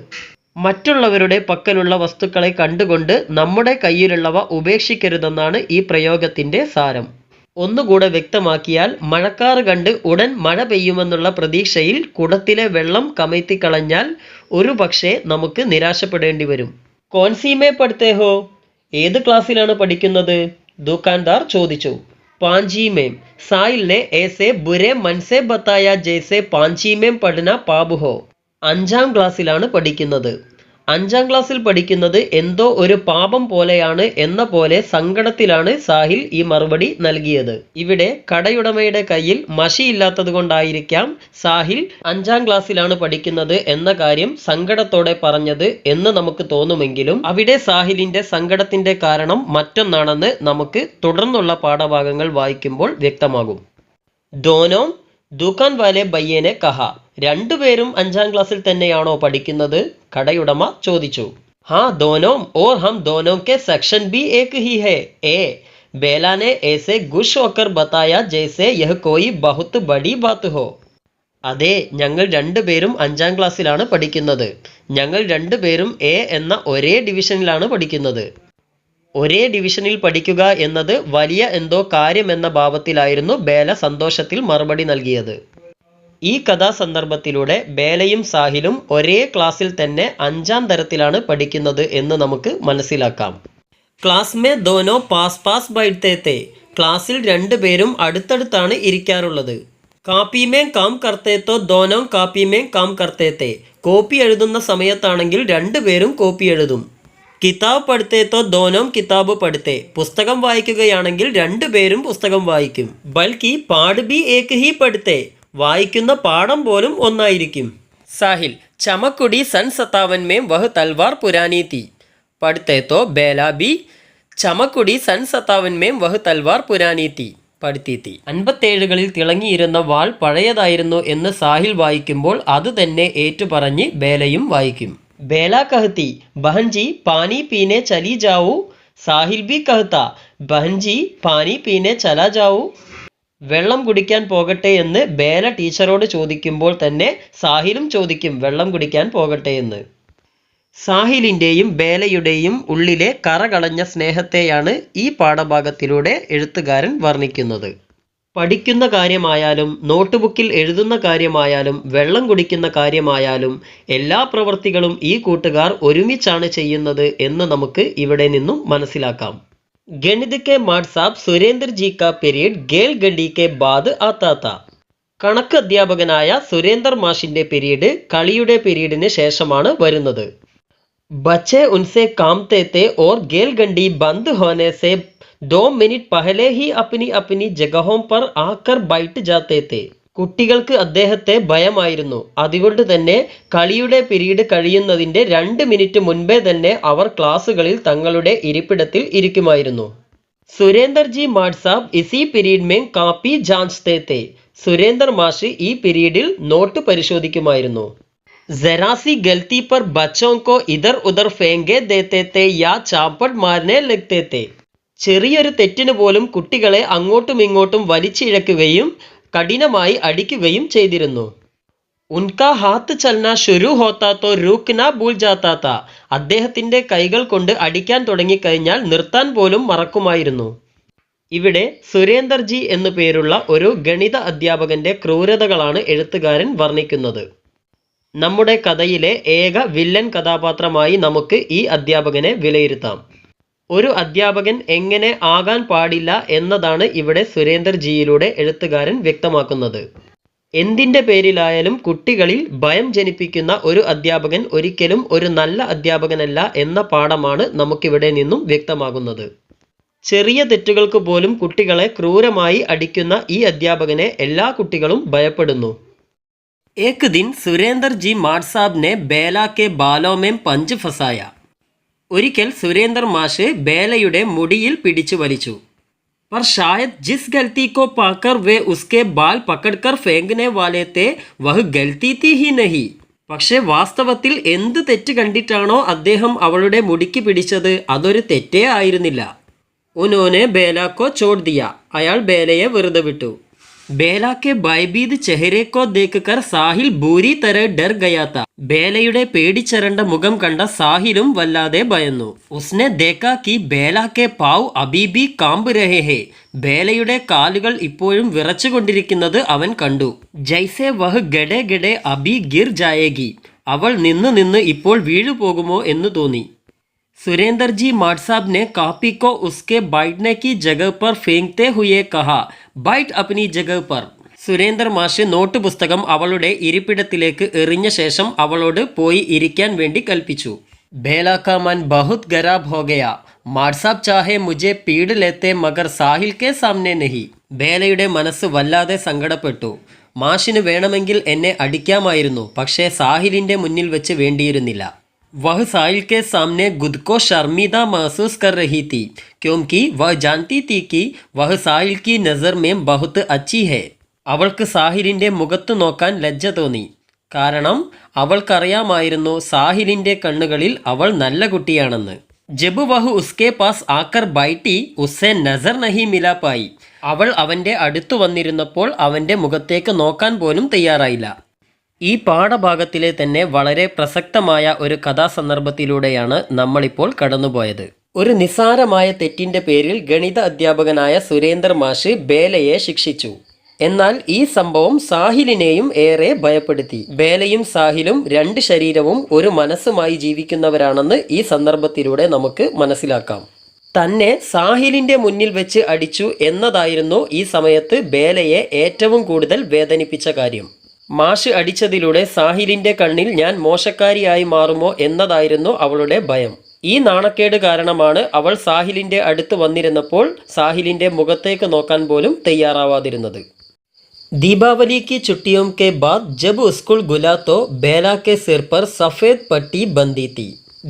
മറ്റുള്ളവരുടെ പക്കലുള്ള വസ്തുക്കളെ കണ്ടുകൊണ്ട് നമ്മുടെ കയ്യിലുള്ളവ ഉപേക്ഷിക്കരുതെന്നാണ് ഈ പ്രയോഗത്തിൻ്റെ സാരം. ഒന്നുകൂടെ വ്യക്തമാക്കിയാൽ, മഴക്കാറ് കണ്ട് ഉടൻ മഴ പെയ്യുമെന്നുള്ള പ്രതീക്ഷയിൽ കുടത്തിലെ വെള്ളം കമഴ്ത്തിക്കളഞ്ഞാൽ ഒരു പക്ഷേ നമുക്ക് നിരാശപ്പെടേണ്ടി വരും. കോൺസീമേ പഠിത്തേ ഹോ, ഏത് ക്ലാസ്സിലാണ് പഠിക്കുന്നത്? ദുകാൻദാർ ചോദിച്ചു. പാഞ്ചീമേം. സാഹിലിനെ ഏസെ ബുരെ മൻസെ ബത്തായ ജैसे പാഞ്ചീമേം പഠന പാപ് ഹോ. 5ാം ക്ലാസ്സിലാണ് പഠിക്കുന്നത്. 5ാം ക്ലാസ്സിൽ പഠിക്കുന്നത് എന്തോ ഒരു പാപം പോലെയാണ് എന്ന പോലെ സങ്കടത്തിലാണ് സാഹിൽ ഈ മറുപടി നൽകിയത്. ഇവിടെ കടയുടമയുടെ കയ്യിൽ മഷിയില്ലാത്തത് കൊണ്ടായിരിക്കാം സാഹിൽ 5ാം ക്ലാസ്സിലാണ് പഠിക്കുന്നത് എന്ന കാര്യം സങ്കടത്തോടെ പറഞ്ഞത് എന്ന് നമുക്ക് തോന്നുമെങ്കിലും അവിടെ സാഹിലിന്റെ സങ്കടത്തിന്റെ കാരണം മറ്റൊന്നാണെന്ന് നമുക്ക് തുടർന്നുള്ള പാഠഭാഗങ്ങൾ വായിക്കുമ്പോൾ വ്യക്തമാകും. ദോനോ ദുകാൻ വാലെ ഭയ്യനെ കഹ. 2 പേരും 5ാം ക്ലാസ്സിൽ തന്നെയാണോ പഠിക്കുന്നത്? കടയുടമ ചോദിച്ചു. ഹാ ദോനോ ഓർ ഹം ദോനോ കെ സെക്ഷൻ ബി ഏക് ഹി ഹെ. എ ബേലാനെ ഏസെ ഗുഷ് ഹോക്കർ ബത്തായ ജैसे യഹ് കോയി ബഹുത് ബഡി ബാത് ഹോ. അതെ, ഞങ്ങൾ 2 പേരും 5ാം ക്ലാസ്സിലാണ് പഠിക്കുന്നത്. ഞങ്ങൾ 2 പേരും എ എന്ന ഒരേ ഡിവിഷനിലാണ് പഠിക്കുന്നത്. ഒരേ ഡിവിഷനിൽ പഠിക്കുക എന്നത് വലിയ എന്തോ കാര്യമെന്ന ഭാവത്തിലായിരുന്നു ബേല സന്തോഷത്തിൽ മറുപടി നൽകിയത്. ഈ കഥാസന്ദർഭത്തിലൂടെ ബേലയും സാഹിലും ഒരേ ക്ലാസ്സിൽ തന്നെ 5ാം തരത്തിലാണ് പഠിക്കുന്നത് എന്ന് നമുക്ക് മനസ്സിലാക്കാം. ക്ലാസ് മേ ദോനോ പാസ് പാസ് ബൈഠത്തെ തേ. ക്ലാസ്സിൽ 2 പേരും അടുത്തടുത്താണ് ഇരിക്കാറുള്ളത്. കാപ്പി മേം കാം കർത്തേ തോ ദോനോ കാപ്പി മേം കാം കർത്തേ തേ. കോപ്പി എഴുതുന്ന സമയത്താണെങ്കിൽ രണ്ടുപേരും കോപ്പി എഴുതും. കിതാബ് പഠിത്തേ തോ ദോനോം കിതാബ് പഠിത്തേ. പുസ്തകം വായിക്കുകയാണെങ്കിൽ രണ്ടുപേരും പുസ്തകം വായിക്കും. ബൽക്കി പാഠ് ബി ഏക് ഹി പഠിത്തേ. വായിക്കുന്ന പാഠം പോലും ഒന്നായിരിക്കും. സാഹിൽ ചമക്കുടി സൻ 57 में वह तलवार पुरानी थी. पढ़ते तो बेला भी ചമക്കുടി സൻ 57 में वह तलवार पुरानी थी പഠിത്തി തീ. 57കളിൽ തിളങ്ങിയിരുന്ന വാൾ പഴയതായിരുന്നു എന്ന് സാഹിൽ വായിക്കുമ്പോൾ അത് തന്നെ ഏറ്റുപറഞ്ഞ് ബേലയും വായിക്കും. ബേല കഹത്തി ബഹൻജി പാനി പീനെ ചലി ജാവൂ. സാഹിൽ ബി കഹത്ത ബഹൻജി പാനി പീനെ ചലാ ജാവൂ. വെള്ളം കുടിക്കാൻ പോകട്ടെ എന്ന് ബേല ടീച്ചറോട് ചോദിക്കുമ്പോൾ തന്നെ സാഹിലും ചോദിക്കും വെള്ളം കുടിക്കാൻ പോകട്ടെ എന്ന്. സാഹിലിൻ്റെയും ബേലയുടെയും ഉള്ളിലെ കറകളഞ്ഞ സ്നേഹത്തെയാണ് ഈ പാഠഭാഗത്തിലൂടെ എഴുത്തുകാരൻ വർണ്ണിക്കുന്നത്. പഠിക്കുന്ന കാര്യമായാലും നോട്ട്ബുക്കിൽ എഴുതുന്ന കാര്യമായാലും വെള്ളം കുടിക്കുന്ന കാര്യമായാലും എല്ലാ പ്രവൃത്തികളും ഈ കൂട്ടുകാർ ഒരുമിച്ചാണ് ചെയ്യുന്നത് എന്ന് നമുക്ക് ഇവിടെ നിന്നും മനസ്സിലാക്കാം. गणित के माड साहब सुरेंद्र जी का पीरियड गेल गंडी के बाद आता था. കണക്ക് അധ്യാപകനായ സുരേന്ദർ മാഷിന്റെ പീരീഡ് കളിയുടെ പീരീഡിന് ശേഷമാണ് വരുന്നത്. बच्चे उनसे कामते थे और गेल गंडी बंद होने से 2 मिनट पहले ही अपनी अपनी जगहों पर आकर बैठ जाते थे. കുട്ടികൾക്ക് അദ്ദേഹത്തെ ഭയമായിരുന്നു. അതുകൊണ്ട് തന്നെ കളിയുടെ പീരീഡ് കഴിയുന്നതിൻ്റെ 2 മിനിറ്റ് മുൻപേ തന്നെ അവർ ക്ലാസ്സുകളിൽ തങ്ങളുടെ ഇരിപ്പിടത്തിൽ ഇരിക്കുമായിരുന്നു. സുരേന്ദർ ജി മാഡ് സാബ് ഇസി പീരീഡ് മേം കാപ്പി ജാൻച്തേ തേ. സുരേന്ദർ മാഷ് ഈ പീരീഡിൽ നോട്ട് പരിശോധിക്കുമായിരുന്നു. ജറാസി ഗൽത്തി പർ ബച്ചോं को इधर उधर फेंके देते थे या चापट मारने लगते थे. ചെറിയൊരു തെറ്റിന് പോലും കുട്ടികളെ അങ്ങോട്ടും ഇങ്ങോട്ടും വലിച്ചിഴക്കുകയും കഠിനമായി അടിക്കുകയും ചെയ്തിരുന്നു. ഉൻകാ ഹാത്ത് ചലന ശുരു ഹോത്താ തോ രുക്ന ഭൂൽ ജാത്താ താ. അദ്ദേഹത്തിൻ്റെ കൈകൾ കൊണ്ട് അടിക്കാൻ തുടങ്ങിക്കഴിഞ്ഞാൽ നിർത്താൻ പോലും മറക്കുമായിരുന്നു. ഇവിടെ സുരേന്ദർ ജി എന്നു പേരുള്ള ഒരു ഗണിത അധ്യാപകന്റെ ക്രൂരതകളാണ് എഴുത്തുകാരൻ വർണ്ണിക്കുന്നത്. നമ്മുടെ കഥയിലെ ഏക വില്ലൻ കഥാപാത്രമായി നമുക്ക് ഈ അധ്യാപകനെ വിലയിരുത്താം. ഒരു അധ്യാപകൻ എങ്ങനെ ആകാൻ പാടില്ല എന്നതാണ് ഇവിടെ സുരേന്ദർ ജിയിലൂടെ എഴുത്തുകാരൻ വ്യക്തമാക്കുന്നത്. എന്തിൻ്റെ പേരിലായാലും കുട്ടികളിൽ ഭയം ജനിപ്പിക്കുന്ന ഒരു അധ്യാപകൻ ഒരിക്കലും ഒരു നല്ല അധ്യാപകനല്ല എന്ന പാഠമാണ് നമുക്കിവിടെ നിന്നും വ്യക്തമാകുന്നത്. ചെറിയ തെറ്റുകൾക്ക് പോലും കുട്ടികളെ ക്രൂരമായി അടിക്കുന്ന ഈ അധ്യാപകനെ എല്ലാ കുട്ടികളും ഭയപ്പെടുന്നു. एक दिन सुरेंदर जी माड साहब ने बेला के बालों में पंच फंसाया. ഒരിക്കൽ സുരേന്ദർ മാഷ് ബേലയുടെ മുടിയിൽ പിടിച്ചു വലിച്ചു. पर शायद जिस गलती को पाकर वे उसके बाल पकड़कर फेंकने वाले थे वह गलती थी ही नहीं. പക്ഷെ വാസ്തവത്തിൽ എന്ത് തെറ്റ് കണ്ടിട്ടാണോ അദ്ദേഹം അവളുടെ മുടിക്ക് പിടിച്ചത് അതൊരു തെറ്റേ ആയിരുന്നില്ല. ഉനോനെ ബേല കോ ചോട് ദിയ. അയാൾ ബേലയെ വെറുതെ വിട്ടു. ബേല കെ ഭയഭീത് ചെഹരെ കോ ദേഖ്കർ സാഹിൽ ബൂരി തര ഡർ ഗയാ താ. ബേലയുടെ പേടിച്ചരണ്ട മുഖം കണ്ട സാഹിലും വല്ലാതെ ഭയന്നു. ഉസ്നെ ദേഖാ കി ബേല കെ പാവ് അബി ബി കാമ്പ് രഹേ ഹേ. ബേലയുടെ കാലുകൾ ഇപ്പോഴും വിറച്ചുകൊണ്ടിരിക്കുന്നത് അവൻ കണ്ടു. ജൈസെ വഹ് ഗഡെ ഗഡെ അബി ഗിർ ജായേഗി. അവൾ നിന്ന് ഇപ്പോൾ വീഴു പോകുമോ എന്ന് തോന്നി. सुरेंदर जी माड साहब ने कॉपी को उसके बैठने की जगह पर फेंकते हुए कहा, बैठ अपनी जगह पर. സുരേന്ദർ മാഷ് നോട്ട് പുസ്തകം അവളുടെ ഇരിപ്പിടത്തിലേക്ക് എറിഞ്ഞ ശേഷം അവളോട് പോയി ഇരിക്കാൻ വേണ്ടി കൽപ്പിച്ചു. ബേല കാ മൻ ബഹുത് ഖരാബ് ഹോ ഗയാ. മാഡ് സാബ് ചാഹെ മുझे പീഡ് ലേത്തെ മഗർ സാഹിൽ കെ സാമനെ നഹി. ബേലയുടെ മനസ്സ് വല്ലാതെ സങ്കടപ്പെട്ടു. മാഷിന് വേണമെങ്കിൽ എന്നെ അടിക്കാമായിരുന്നു, പക്ഷേ സാഹിലിൻ്റെ മുന്നിൽ വെച്ച് വേണ്ടിയിരുന്നില്ല. वह साहिल के सामने खुद को शर्मिंदा महसूस कर रही थी क्योंकि वह जानती थी कि वह साहिल की नज़र में बहुत अच्छी है. അവൾക്ക് സാഹിലിൻ്റെ മുഖത്ത് നോക്കാൻ ലജ്ജ തോന്നി. കാരണം അവൾക്കറിയാമായിരുന്നു സാഹിലിൻ്റെ കണ്ണുകളിൽ അവൾ നല്ല കുട്ടിയാണെന്ന്. ജബ് വഹ് ഉസ്കെ പാസ് ആക്കർ ബൈട്ടി ഉസ്സെ നസർ നഹി മിലാ പായി. അവൾ അവൻ്റെ അടുത്തു വന്നിരുന്നപ്പോൾ അവൻ്റെ മുഖത്തേക്ക് നോക്കാൻ പോലും തയ്യാറായില്ല. ഈ പാഠഭാഗത്തിലെ തന്നെ വളരെ പ്രസക്തമായ ഒരു കഥാസന്ദർഭത്തിലൂടെയാണ് നമ്മളിപ്പോൾ കടന്നുപോയത്. ഒരു നിസ്സാരമായ തെറ്റിൻ്റെ പേരിൽ ഗണിത അധ്യാപകനായ സുരേന്ദർ മാഷ് ബേലയെ ശിക്ഷിച്ചു. എന്നാൽ ഈ സംഭവം സാഹിലിനെയും ഏറെ ഭയപ്പെടുത്തി. ബേലയും സാഹിലും രണ്ട് ശരീരവും ഒരു മനസ്സുമായി ജീവിക്കുന്നവരാണെന്ന് ഈ സന്ദർഭത്തിലൂടെ നമുക്ക് മനസ്സിലാക്കാം. തന്നെ സാഹിലിൻ്റെ മുന്നിൽ വെച്ച് അടിച്ചു എന്നതായിരുന്നു ഈ സമയത്ത് ബേലയെ ഏറ്റവും കൂടുതൽ വേദനിപ്പിച്ച കാര്യം. മാഷ് അടിച്ചതിലൂടെ സാഹിലിൻ്റെ കണ്ണിൽ ഞാൻ മോശക്കാരിയായി മാറുമോ എന്നതായിരുന്നു അവളുടെ ഭയം. ഈ നാണക്കേട് കാരണമാണ് അവൾ സാഹിലിൻ്റെ അടുത്ത് വന്നിരുന്നപ്പോൾ സാഹിലിൻ്റെ മുഖത്തേക്ക് നോക്കാൻ പോലും തയ്യാറാവാതിരുന്നത്. दीपावली की छुट्टियों के बाद जब स्कूल खुला तो बेला के सिर पर सफ़ेद पट्टी बंधी थी.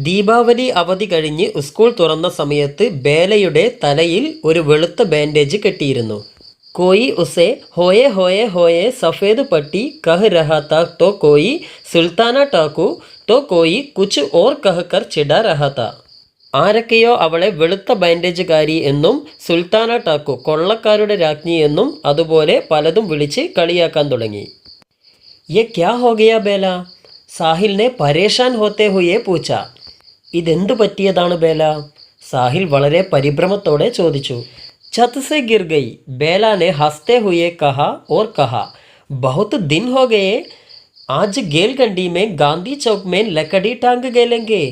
ദീപാവലി അവധി കഴിഞ്ഞ് സ്കൂൾ തുറന്ന സമയത്ത് ബേലയുടെ തലയിൽ ഒരു വെളുത്ത ബാൻഡേജ് കെട്ടിയിരുന്നു. कोई उसे होए होए होए सफ़ेद पट्टी कह रहा था तो कोई सुल्ताना टाकू तो कोई कुछ और कहकर चिढ़ा रहा था. ആരൊക്കെയോ അവളെ വെളുത്ത ബാൻഡേജുകാരി എന്നും സുൽത്താന ടാക്കു കൊള്ളക്കാരുടെ രാജ്ഞി എന്നും അതുപോലെ പലതും വിളിച്ച് കളിയാക്കാൻ തുടങ്ങി. യെ ക്യാ ഹോ ഗയാ ബേല, സാഹിലിനെ പരേഷാൻ ഹോത്തെ ഹുയെ പൂച്ച. ഇതെന്തു പറ്റിയതാണ് ബേല? സാഹിൽ വളരെ പരിഭ്രമത്തോടെ ചോദിച്ചു. ഛത്ത് സെ ഗിർ ഗയി, ബേല ने हंसते हुए कहा और कहा बहुत दिन हो गए, आज गेलगंडी में गांधी चौक में लकड़ी टांग गेलेंगे.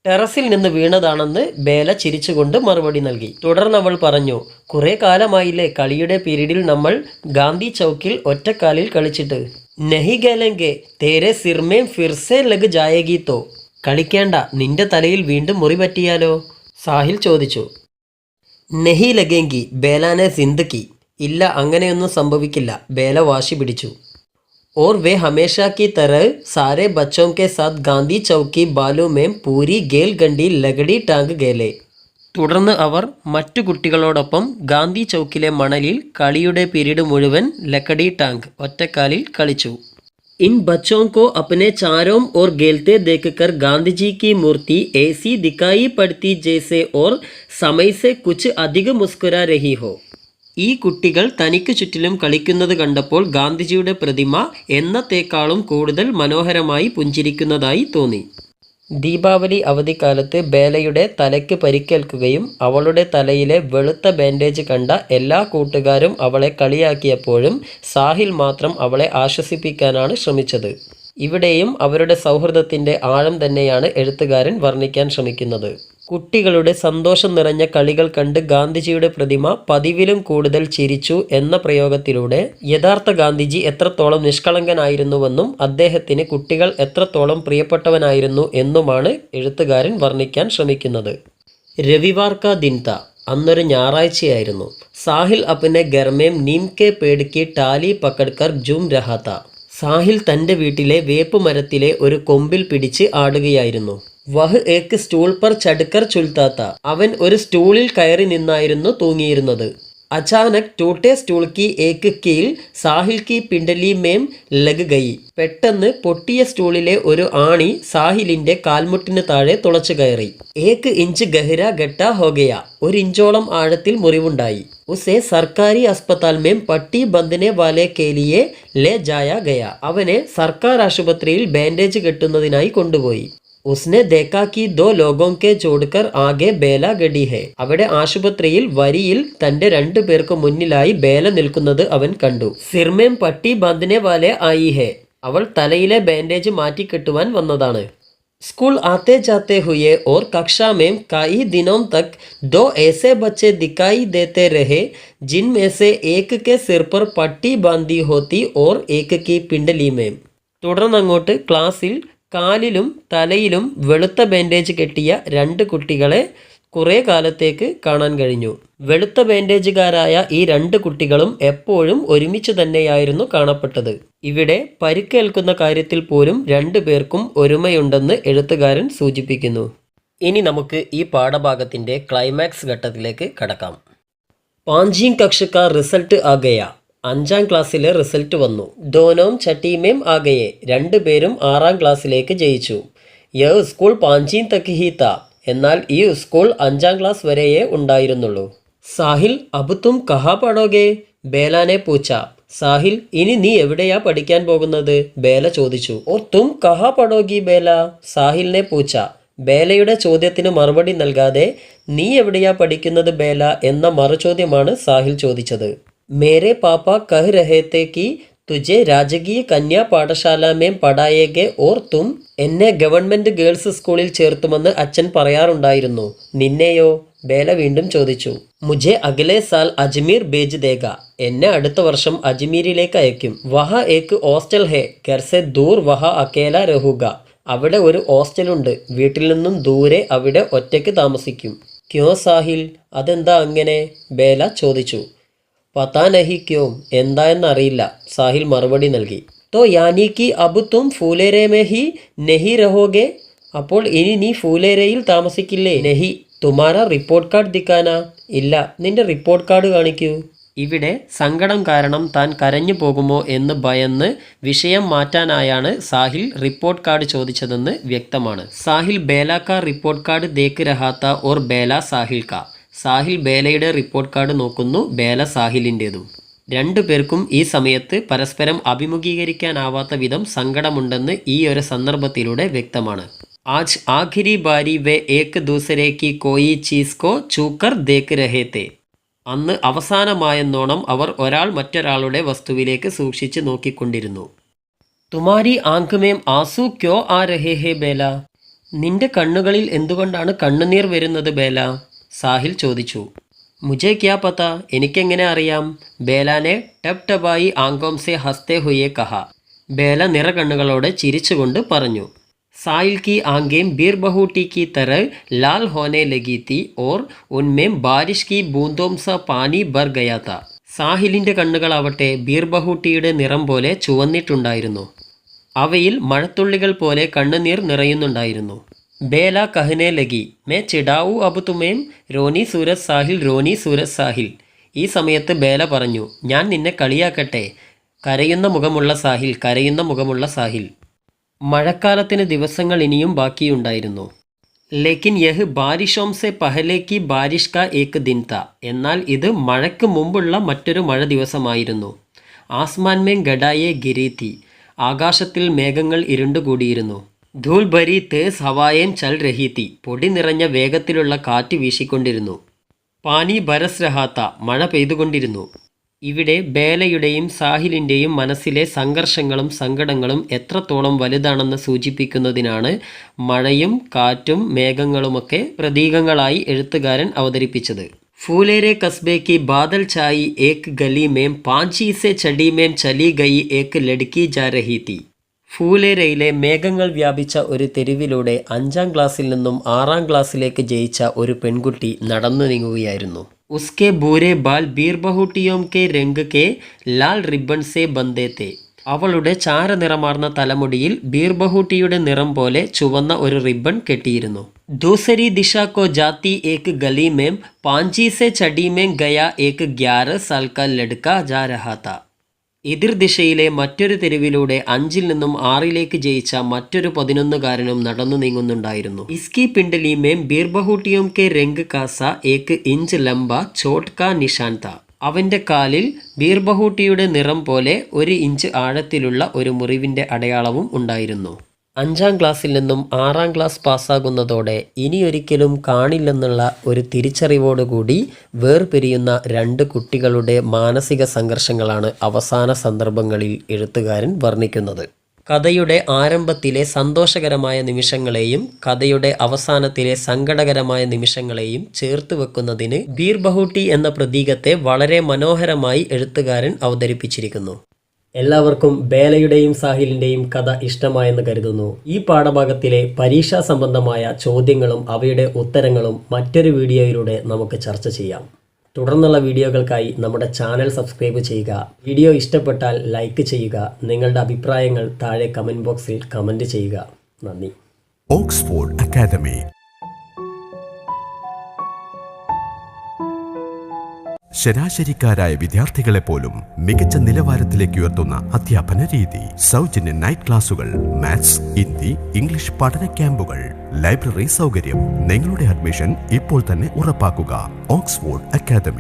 ടെറസിൽ നിന്ന് വീണതാണെന്ന് ബേല ചിരിച്ചുകൊണ്ട് മറുപടി നൽകി. തുടർന്ന് അവൾ പറഞ്ഞു, കുറേ കാലമായില്ലേ കളിയുടെ പീരീഡിൽ നമ്മൾ ഗാന്ധി ചൗക്കിൽ ഒറ്റക്കാലിൽ കളിച്ചിട്ട്. നഹി ഗേലെങ്കെ തേരെ സിർമേ ഫിർസെ ലഗ് ജായേഗി തോ. കളിക്കേണ്ട, നിന്റെ തലയിൽ വീണ്ടും മുറി പറ്റിയാലോ? സാഹിൽ ചോദിച്ചു. നഹി ലഗേങ്കി ബേലാനെ സിന്ദക്കി. ഇല്ല, അങ്ങനെയൊന്നും സംഭവിക്കില്ല, ബേല വാശി പിടിച്ചു. और वे हमेशा की तरह सारे बच्चों के साथ गांधी चौक की बालों में पूरी गेलगंडी लगड़ी टांग गेले. തുടർന്ന് അവർ മറ്റു കുട്ടികളോടൊപ്പം ഗാന്ധി ചൗക്കിലെ മണലിൽ കളിയുടെ പീരീഡ് മുഴുവൻ ലക്കടി ടാങ്ക് ഒറ്റക്കാലിൽ കളിച്ചു. इन बच्चों को अपने चारों ओर गेलते देखकर गांधी जी की मूर्ति ऐसी दिखाई पड़ती जैसे और समय से कुछ अधिक मुस्कुरा रही हो. ഈ കുട്ടികൾ തനിക്ക് ചുറ്റിലും കളിക്കുന്നത് കണ്ടപ്പോൾ ഗാന്ധിജിയുടെ പ്രതിമ എന്നത്തേക്കാളും കൂടുതൽ മനോഹരമായി പുഞ്ചിരിക്കുന്നതായി തോന്നി. ദീപാവലി അവധിക്കാലത്ത് ബേലയുടെ തലയ്ക്ക് പരിക്കേൽക്കുകയും അവളുടെ തലയിലെ വെളുത്ത ബാൻഡേജ് കണ്ട എല്ലാ കൂട്ടുകാരും അവളെ കളിയാക്കിയപ്പോഴും സാഹിൽ മാത്രം അവളെ ആശ്വസിപ്പിക്കാനാണ് ശ്രമിച്ചത്. ഇവിടെയും അവരുടെ സൗഹൃദത്തിൻ്റെ ആഴം തന്നെയാണ് എഴുത്തുകാരൻ വർണ്ണിക്കാൻ ശ്രമിക്കുന്നത്. കുട്ടികളുടെ സന്തോഷം നിറഞ്ഞ കളികൾ കണ്ട് ഗാന്ധിജിയുടെ പ്രതിമ പതിവിലും കൂടുതൽ ചിരിച്ചു എന്ന പ്രയോഗത്തിലൂടെ യഥാർത്ഥ ഗാന്ധിജി എത്രത്തോളം നിഷ്കളങ്കനായിരുന്നുവെന്നും അദ്ദേഹത്തിന് കുട്ടികൾ എത്രത്തോളം പ്രിയപ്പെട്ടവനായിരുന്നു എന്നുമാണ് എഴുത്തുകാരൻ വർണ്ണിക്കാൻ ശ്രമിക്കുന്നത്. രവിവാർ കാ ദിൻ താ, അന്നൊരു ഞായറാഴ്ചയായിരുന്നു. സാഹിൽ അപ്പനെ ഗർമേം നീം കെ പേട് കി ടാലി പക്കഡ്കർ ജൂം രഹാ താ. സാഹിൽ തൻ്റെ വീട്ടിലെ വേപ്പ് മരത്തിലെ ഒരു കൊമ്പിൽ പിടിച്ച് ആടുകയായിരുന്നു. വഹ് ഏക്ക് സ്റ്റൂൾ പർ ചടുക്കർ ചുൽത്താത്ത, അവൻ ഒരു സ്റ്റൂളിൽ കയറി നിന്നായിരുന്നു തൂങ്ങിയിരുന്നത്. അചാനക് ടൂട്ടെ സ്റ്റൂൾ കി ഏക്ക് കീൽ സാഹിൽ കി പിണ്ടലി മേം ലഗ് ഗയി. പെട്ടെന്ന് പൊട്ടിയ സ്റ്റൂളിലെ ഒരു ആണി സാഹിലിന്റെ കാൽമുട്ടിന് താഴെ തുളച്ചു കയറി. ഏക്ക് ഇഞ്ച് ഗഹിര ഗട്ട ഹോഗയ, ഒരു ഇഞ്ചോളം ആഴത്തിൽ മുറിവുണ്ടായി. ഉസെ സർക്കാരി അസ്പതാൽ മേം പട്ടി ബന്ധനെ വാലെ കേലിയെ ലേ ജായ ഗയ, അവനെ സർക്കാർ ആശുപത്രിയിൽ ബാൻഡേജ് കെട്ടുന്നതിനായി കൊണ്ടുപോയി. ഉസ്നെ ദേക്കാ കി ദോ ലോഗോं के जोड़कर आगे ബേല ഗഡി ഹെ, അവിടെ ആശുപത്രിയിൽ വരിയിൽ തൻ്റെ 2 പേർക്ക് മുന്നിലായി ബേല നിൽക്കുന്നത് അവൻ കണ്ടു. സിർമേം പട്ടി ബന്ധനെ വാലെ ആയി ഹെ, അവൾ തലയിലെ ബാൻഡേജ് മാറ്റിക്കെട്ടുവാൻ വന്നതാണ്. स्कूल आते जाते हुए और कक्षा में कई दिनों तक 2 ऐसे बच्चे दिखाई देते रहे जिनमें से एक के सिर पर पट्टी बांधी होती और एक की पिंडली में. തുടർന്നങ്ങോട്ട് ക്ലാസ്സിൽ കാലിലും തലയിലും വെളുത്ത ബാൻഡേജ് കെട്ടിയ 2 കുട്ടികളെ കുറേ കാലത്തേക്ക് കാണാൻ കഴിഞ്ഞു. വെളുത്ത ബാൻഡേജുകാരായ ഈ 2 കുട്ടികളും എപ്പോഴും ഒരുമിച്ച് തന്നെയായിരുന്നു കാണപ്പെട്ടത്. ഇവിടെ പരിക്കേൽക്കുന്ന കാര്യത്തിൽ പോലും 2 പേർക്കും ഒരുമയുണ്ടെന്ന് എഴുത്തുകാരൻ സൂചിപ്പിക്കുന്നു. ഇനി നമുക്ക് ഈ പാഠഭാഗത്തിൻ്റെ ക്ലൈമാക്സ് ഘട്ടത്തിലേക്ക് കടക്കാം. പാഞ്ചീം കക്ഷ കാ റിസൾട്ട് ആ ഗയാ, 5ാം ക്ലാസ്സിലെ റിസൾട്ട് വന്നു. ദോനോം ഛട്ടീമേം ആകയെ, 2 പേരും 6ാം ക്ലാസ്സിലേക്ക് ജയിച്ചു. യഹ് സ്കൂൾ പാഞ്ചീം തക്ക് ഹി താ, എന്നാൽ ഈ സ്കൂൾ 5ാം ക്ലാസ് വരെയേ ഉണ്ടായിരുന്നുള്ളൂ. സാഹിൽ അബ് തും കഹാ പഠോഗേ, ബേലാനെ പൂച്ച. സാഹിൽ, ഇനി നീ എവിടെയാ പഠിക്കാൻ പോകുന്നത്? ബേല ചോദിച്ചു. ഓ തും കഹാ പഠോഗി ബേല, സാഹിലിനെ പൂച്ച. ബേലയുടെ ചോദ്യത്തിന് മറുപടി നൽകാതെ നീ എവിടെയാ പഠിക്കുന്നത് ബേല എന്ന മറുചോദ്യമാണ് സാഹിൽ ചോദിച്ചത്. മേരെ പാപ്പ കഹ് രഹേ തേ കി തുജെ രാജകീയ കന്യാ പാഠശാല മേം പഠായേഗെ ഓർ തും, എന്നെ ഗവൺമെൻറ് ഗേൾസ് സ്കൂളിൽ ചേർത്തുമെന്ന് അച്ഛൻ പറയാറുണ്ടായിരുന്നു. നിന്നെയോ? ബേല വീണ്ടും ചോദിച്ചു. മുझे അഗലെ സാൽ അജ്മീർ ഭേജ് ദേഗ. എന്നെ അടുത്ത വർഷം അജ്മീരിലേക്ക് അയക്കും. വഹ ഏക് ഹോസ്റ്റൽ ഹേ, ഘർ സെ ദൂർ വഹ അക്കേല രഹുക. അവിടെ ഒരു ഹോസ്റ്റലുണ്ട്, വീട്ടിൽ നിന്നും ദൂരെ അവിടെ ഒറ്റയ്ക്ക് താമസിക്കും. ക്യോ സാഹിൽ, അതെന്താ അങ്ങനെ? ബേല ചോദിച്ചു. പതാ നഹി ക്യോ, എന്താ എന്നറിയില്ല, സാഹിൽ മറുപടി നൽകി. തോ യാനി കി അബ് തും ഫൂലേരെ മേ ഹി നഹി രഹോഗെ. അപ്പോൾ ഇനി നീ ഫൂലേരയിൽ താമസിക്കില്ലേ? നഹി. തുമാര റിപ്പോർട്ട് കാർഡ് ദിക്കാന. ഇല്ല, നിന്റെ റിപ്പോർട്ട് കാർഡ് കാണിക്കൂ. ഇവിടെ സങ്കടം കാരണം താൻ കരഞ്ഞു പോകുമോ എന്ന് ഭയന്ന് വിഷയം മാറ്റാനായാണ് സാഹിൽ റിപ്പോർട്ട് കാർഡ് ചോദിച്ചതെന്ന് വ്യക്തമാണ്. സാഹിൽ ബേല കാ റിപ്പോർട്ട് കാർഡ് ദേക്ക് രഹാത്ത ഓർ ബേല സാഹിൽ കാ. സാഹിൽ ബേലയുടെ റിപ്പോർട്ട് കാർഡ് നോക്കുന്നു, ബേല സാഹിലിൻ്റെതും. രണ്ടു പേർക്കും ഈ സമയത്ത് പരസ്പരം അഭിമുഖീകരിക്കാനാവാത്ത വിധം സങ്കടമുണ്ടെന്ന് ഈ ഒരു സന്ദർഭത്തിലൂടെ വ്യക്തമാണ്. ആജ് ആഖിരി ബാരി വേ ഏക് ദൂസരെ കി കോയി ചീസ് കോ ചൂക്കർ ദേക്ക് രഹേ തേ. അന്ന് അവസാനമായെന്നോണം അവർ ഒരാൾ മറ്റൊരാളുടെ വസ്തുവിലേക്ക് സൂക്ഷിച്ച് നോക്കിക്കൊണ്ടിരുന്നു. തുമാരി ആങ്ക് മേം ആസു ക്യോ ആ രഹേ ഹേ ബേല. നിന്റെ കണ്ണുകളിൽ എന്തുകൊണ്ടാണ് കണ്ണുനീർ വരുന്നത് ബേല? സാഹിൽ ചോദിച്ചു. മുझे ക്യാ പത, എനിക്കെങ്ങനെ അറിയാം? ബേലാനെ ടപ് ടപായി ആങ്കോം സെ ഹസ്തേ ഹുയെ കഹ. ബേല നിറകണ്ണുകളോടെ ചിരിച്ചുകൊണ്ട് പറഞ്ഞു. साहिल की आंखें बीर बहूटी की तरह लाल होने लगी थी और उनमें बारिश की बूंदों सा पानी भर गया था. സാഹിലിൻ്റെ കണ്ണുകളാവട്ടെ ബീർബഹൂട്ടിയുടെ നിറം പോലെ ചുവന്നിട്ടുണ്ടായിരുന്നു. അവയിൽ മഴത്തുള്ളികൾ പോലെ കണ്ണുനീർ നിറയുന്നുണ്ടായിരുന്നു. ബേല കഹനെ ലഗി, മേ ചിടാവു അബ് തുമേം രോനി സൂരജ് സാഹിൽ, രോനി സൂരജ് സാഹിൽ. ഈ സമയത്ത് ബേല പറഞ്ഞു, ഞാൻ നിന്നെ കളിയാക്കട്ടെ, കരയുന്ന മുഖമുള്ള സാഹിൽ, കരയുന്ന മുഖമുള്ള സാഹിൽ. മഴക്കാലത്തിന് ദിവസങ്ങൾ ഇനിയും ബാക്കിയുണ്ടായിരുന്നു. ലേക്കിൻ യഹ് ബാരിഷോം സെ പഹലെ കി ബാരിഷ് കാ ഏക് ദിൻ താ. എന്നാൽ ഇത് മഴയ്ക്ക് മുമ്പുള്ള മറ്റൊരു മഴ ദിവസമായിരുന്നു. ആസ്മാൻ മേ ഗഡായെ ഗിരി തി. ആകാശത്തിൽ മേഘങ്ങൾ ഇരുണ്ടുകൂടിയിരുന്നു. ധൂൽ ഭരി തേസ് ഹവായേൻ ചൽ രഹി തി. പൊടി നിറഞ്ഞ വേഗത്തിലുള്ള കാറ്റ് വീശിക്കൊണ്ടിരുന്നു. പാനി ബരസ് രഹാത്ത. മഴ പെയ്തുകൊണ്ടിരുന്നു. ഇവിടെ ബേലയുടെയും സാഹിലിൻ്റെയും മനസ്സിലെ സംഘർഷങ്ങളും സങ്കടങ്ങളും എത്രത്തോളം വലുതാണെന്ന് സൂചിപ്പിക്കുന്നതിനാണ് മഴയും കാറ്റും മേഘങ്ങളുമൊക്കെ പ്രതീകങ്ങളായി എഴുത്തുകാരൻ അവതരിപ്പിച്ചത്. ഫൂലേരെ കസ്ബെ കി ബാദൽ ഛായി ഏക് ഗലി മേം പാഞ്ചി സെ ചടി മേം ചലി ഗയി ഏക് ലഡ്കി ജാ രഹി തി. ഫൂലേരയിലെ മേഘങ്ങൾ വ്യാപിച്ച ഒരു തെരുവിലൂടെ 5ാം ക്ലാസ്സിൽ നിന്നും 6ാം ക്ലാസ്സിലേക്ക് ജയിച്ച ഒരു പെൺകുട്ടി നടന്നു നീങ്ങുകയായിരുന്നു. ഉസ്കെ ബൂരെ ബാൽ ബീർബഹൂട്ടിയോം കെ രംഗ് കെ ലാൽ റിബൺ സെ ബന്ധേ തേ. അവളുടെ ചാരനിറമാർന്ന തലമുടിയിൽ ബീർബഹൂട്ടിയുടെ നിറം പോലെ ചുവന്ന ഒരു റിബൺ കെട്ടിയിരുന്നു. ദൂസരി ദിശ കോ ജാത്തി ഏക് ഗലി മേം പാഞ്ചി സെ ചടി മേം ഗയ ഏക് 11 സാൽ കാ ലഡ്ക ജാ രഹാ താ. എതിർ ദിശയിലെ മറ്റൊരു തെരുവിലൂടെ 5ൽ നിന്നും 6ലേക്ക് ജയിച്ച മറ്റൊരു 11കാരനും നടന്നു നീങ്ങുന്നുണ്ടായിരുന്നു. ഇസ്കി പിണ്ടലി മേം ബീർബഹൂട്ടിയോം കെ രംഗ് കാസ ഏക് ഇഞ്ച് ലംബ ചോട്ട് കാ നിഷാൻ താ. അവൻ്റെ കാലിൽ ബീർബഹൂട്ടിയുടെ നിറം പോലെ 1 ഇഞ്ച് ആഴത്തിലുള്ള ഒരു മുറിവിൻ്റെ അടയാളവും ഉണ്ടായിരുന്നു. 5ാം ക്ലാസ്സിൽ നിന്നും 6ാം ക്ലാസ് പാസ്സാകുന്നതോടെ ഇനിയൊരിക്കലും കാണില്ലെന്നുള്ള ഒരു തിരിച്ചറിവോടുകൂടി വേർപിരിയുന്ന 2 കുട്ടികളുടെ മാനസിക സംഘർഷങ്ങളാണ് അവസാന സന്ദർഭങ്ങളിൽ എഴുത്തുകാരൻ വർണ്ണിക്കുന്നത്. കഥയുടെ ആരംഭത്തിലെ സന്തോഷകരമായ നിമിഷങ്ങളെയും കഥയുടെ അവസാനത്തിലെ സങ്കടകരമായ നിമിഷങ്ങളെയും ചേർത്ത് വെക്കുന്നതിന് ബീർബഹൂട്ടി എന്ന പ്രതീകത്തെ വളരെ മനോഹരമായി എഴുത്തുകാരൻ അവതരിപ്പിച്ചിരിക്കുന്നു. എല്ലാവർക്കും ബേലയുടെയും സാഹിലിൻ്റെയും കഥ ഇഷ്ടമായെന്ന് കരുതുന്നു. ഈ പാഠഭാഗത്തിലെ പരീക്ഷാ സംബന്ധമായ ചോദ്യങ്ങളും അവയുടെ ഉത്തരങ്ങളും മറ്റൊരു വീഡിയോയിലൂടെ നമുക്ക് ചർച്ച ചെയ്യാം. തുടർന്നുള്ള വീഡിയോകൾക്കായി നമ്മുടെ ചാനൽ സബ്സ്ക്രൈബ് ചെയ്യുക. വീഡിയോ ഇഷ്ടപ്പെട്ടാൽ ലൈക്ക് ചെയ്യുക. നിങ്ങളുടെ അഭിപ്രായങ്ങൾ താഴെ കമൻറ്റ് ബോക്സിൽ കമൻറ്റ് ചെയ്യുക. നന്ദി. Oxford academy. ശരാശരിക്കാരായ വിദ്യാർത്ഥികളെ പോലും മികച്ച നിലവാരത്തിലേക്ക് ഉയർത്തുന്ന അധ്യാപന രീതി. സൗജന്യ നൈറ്റ് ക്ലാസുകൾ, മാത്സ്, ഹിന്ദി, ഇംഗ്ലീഷ് പഠന ക്യാമ്പുകൾ, ലൈബ്രറി സൗകര്യം. നിങ്ങളുടെ അഡ്മിഷൻ ഇപ്പോൾ തന്നെ ഉറപ്പാക്കുക. Oxford academy.